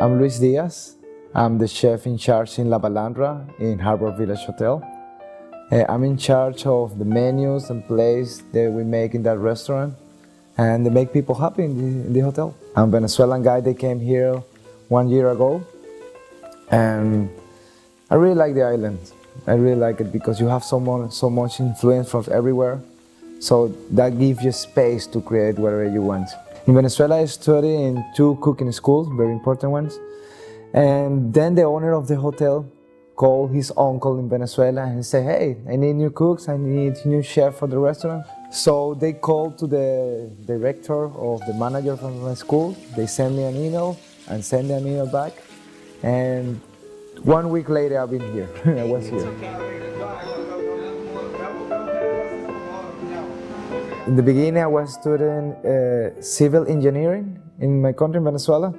I'm Luis Diaz. I'm the chef in charge in La Balandra in Harbour Village Hotel. I'm in charge of the menus and plates that we make in that restaurant, and they make people happy in the hotel. I'm a Venezuelan guy that came here 1 year ago, and I really like the island. I really like it because you have so much influence from everywhere, so that gives you space to create whatever you want. In Venezuela, I studied in 2 cooking schools, very important ones, and then the owner of the hotel called his uncle in Venezuela and said, "Hey, I need new cooks, I need new chef for the restaurant." So they called to the director of the manager from my school. They sent me an email and sent me an email back, and 1 week later I've been here. I was here. In the beginning I was studying civil engineering in my country, in Venezuela.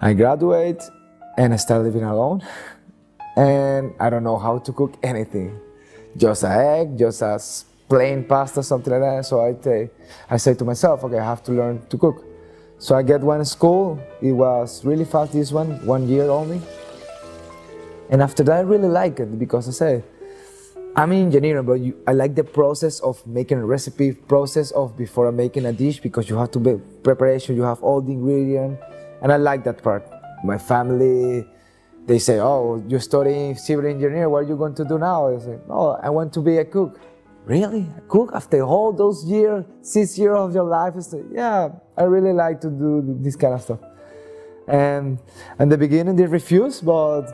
I graduated and I started living alone. And I don't know how to cook anything. Just an egg, just a plain pasta, something like that. So I say to myself, okay, I have to learn to cook. So I get one school. It was really fast, this one, 1 year only. And after that, I really like it because I say, I'm an engineer, but I like the process of making a recipe, process of before making a dish, because you have to be preparation, you have all the ingredients, and I like that part. My family, they say, "Oh, you're studying civil engineer, what are you going to do now?" I say, "Oh, I want to be a cook." "Really? A cook? After all those years, 6 years of your life?" I say, "Yeah, I really like to do this kind of stuff." And in the beginning, they refused, but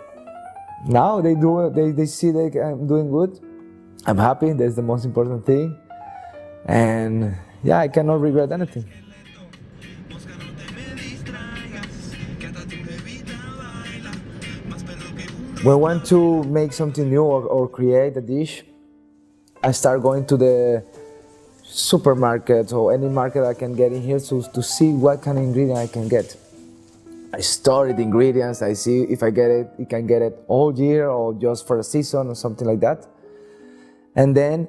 now they do it. They see that I'm doing good. I'm happy. That's the most important thing. And yeah, I cannot regret anything. When I want to make something new or create a dish, I start going to the supermarket or any market I can get in here to see what kind of ingredient I can get. I store the ingredients, I see if I get it, you can get it all year or just for a season or something like that. And then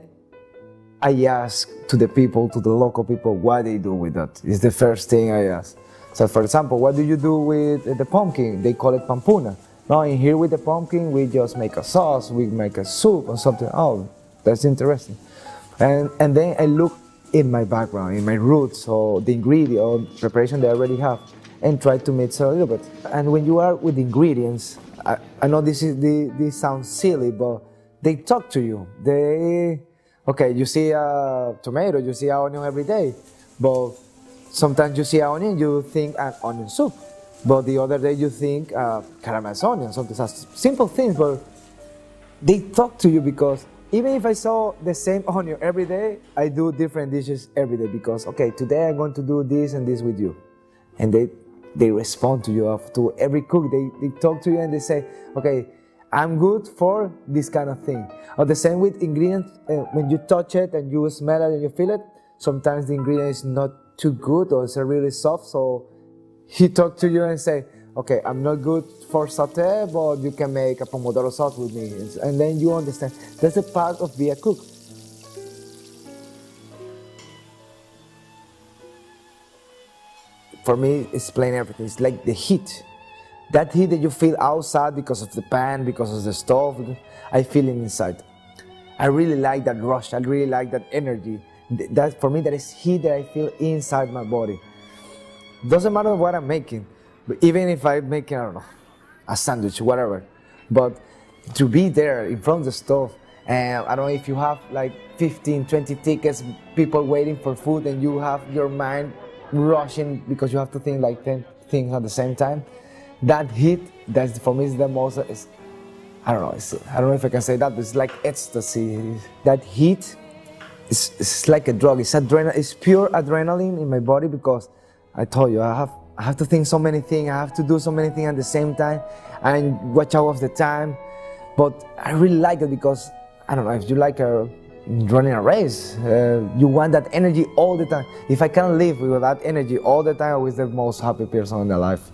I ask to the people, to the local people, what they do with that. It's the first thing I ask. So for example, what do you do with the pumpkin? They call it pampuna. No, in here with the pumpkin, we just make a sauce, we make a soup or something. Oh, that's interesting. And then I look in my background, in my roots, or the ingredient or preparation that I already have, and try to mix it a little bit. And when you are with the ingredients, I know this sounds silly, but they talk to you. Okay, you see a tomato, you see an onion every day, but sometimes you see an onion, you think an onion soup. But the other day you think caramelized onion, something simple things, but they talk to you because even if I saw the same onion every day, I do different dishes every day because, okay, today I'm going to do this and this with you. And they respond to you, to every cook, they talk to you and they say, okay, I'm good for this kind of thing. Or the same with ingredients, when you touch it and you smell it and you feel it, sometimes the ingredient is not too good or it's really soft, so he talked to you and say, okay, I'm not good for sauté, but you can make a pomodoro sauce with me. And then you understand. That's a part of being a cook. For me, explain everything. It's like the heat. That heat that you feel outside because of the pan, because of the stove, I feel it inside. I really like that rush. I really like that energy. That, for me, that is heat that I feel inside my body. Doesn't matter what I'm making, but even if I'm making, I don't know, a sandwich, whatever, but to be there in front of the stove, and I don't know if you have like 15, 20 tickets, people waiting for food, and you have your mind rushing because you have to think like 10 things at the same time. That heat, that's for me is the most, I don't know if I can say that, but it's like ecstasy. That heat is like a drug. It's pure adrenaline in my body because I told you, I have to think so many things, I have to do so many things at the same time and watch out of the time. But I really like it because, I don't know, if you like running a race, you want that energy all the time. If I can live with that energy all the time, I was the most happy person in my life.